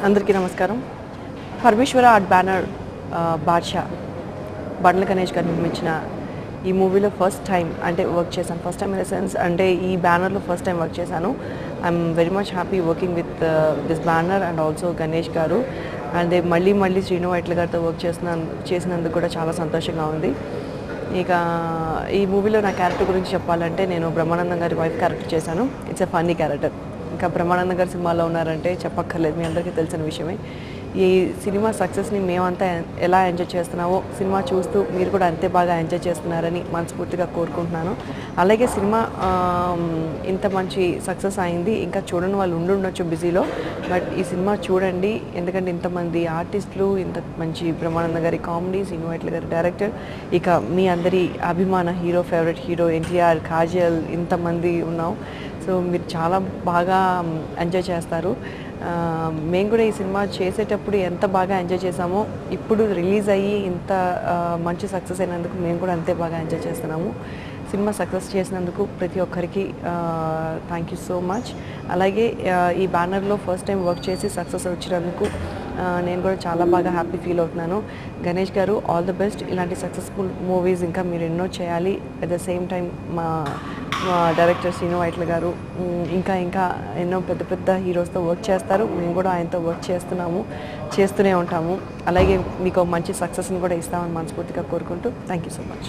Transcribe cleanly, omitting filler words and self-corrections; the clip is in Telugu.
అందరికీ నమస్కారం. పరమేశ్వర ఆర్ట్ బ్యానర్ బాద్షా బండ్ల గణేష్ గారు నిర్మించిన ఈ మూవీలో ఫస్ట్ టైం అంటే వర్క్ చేశాను. First time in the sense అంటే ఈ బ్యానర్లో ఫస్ట్ టైం వర్క్ చేశాను. I'm very much happy working with this banner and also Ganesh గారు. అండ్ మళ్ళీ శ్రీను వైట్ల గారితో వర్క్ చేసినందుకు కూడా చాలా సంతోషంగా ఉంది. ఇక ఈ మూవీలో నా క్యారెక్టర్ గురించి చెప్పాలంటే నేను బ్రహ్మానందం గారి వైఫ్ క్యారెక్టర్ చేశాను. It's a funny character. ఇంకా బ్రహ్మానందం గారి సినిమాలో ఉన్నారంటే చెప్పక్కర్లేదు, మీ అందరికీ తెలిసిన విషయమే. ఈ సినిమా సక్సెస్ని మేమంతా ఎలా ఎంజాయ్ చేస్తున్నామో సినిమా చూస్తూ మీరు కూడా అంతే బాగా ఎంజాయ్ చేస్తున్నారని మనస్ఫూర్తిగా కోరుకుంటున్నాను. అలాగే సినిమా ఇంత మంచి సక్సెస్ అయింది, ఇంకా చూడని వాళ్ళు ఉండొచ్చు బిజీలో, బట్ ఈ సినిమా చూడండి. ఎందుకంటే ఇంతమంది ఆర్టిస్టులు, ఇంత మంచి బ్రహ్మానంద గారి కామెడీ, శ్రీను వైట్ల గారి డైరెక్టర్, ఇక మీ అందరి అభిమాన hero, favourite hero NTR, Kajal, ఇంతమంది ఉన్నాం. సో మీరు చాలా బాగా ఎంజాయ్ చేస్తారు. మేము కూడా ఈ సినిమా చేసేటప్పుడు ఎంత బాగా ఎంజాయ్ చేసామో ఇప్పుడు రిలీజ్ అయ్యి ఇంత మంచి సక్సెస్ అయినందుకు మేము కూడా అంతే బాగా ఎంజాయ్ చేస్తున్నాము. సినిమా సక్సెస్ చేసినందుకు ప్రతి ఒక్కరికి థ్యాంక్ యూ సో మచ్. అలాగే ఈ బ్యానర్లో ఫస్ట్ టైం వర్క్ చేసి సక్సెస్ వచ్చినందుకు నేను కూడా చాలా బాగా హ్యాపీ ఫీల్ అవుతున్నాను. గణేష్ గారు, ఆల్ ది బెస్ట్. ఇలాంటి సక్సెస్ఫుల్ మూవీస్ ఇంకా మీరు ఎన్నో చేయాలి. అట్ ద సేమ్ టైం మా డైరెక్టర్ శ్రీను వైట్ల గారు ఇంకా ఎన్నో పెద్ద పెద్ద హీరోస్తో వర్క్ చేస్తారు. మేము కూడా ఆయనతో వర్క్ చేస్తూనే ఉంటాము. అలాగే మీకు మంచి సక్సెస్ని కూడా ఇస్తామని మనస్ఫూర్తిగా కోరుకుంటూ థ్యాంక్ యూ సో మచ్.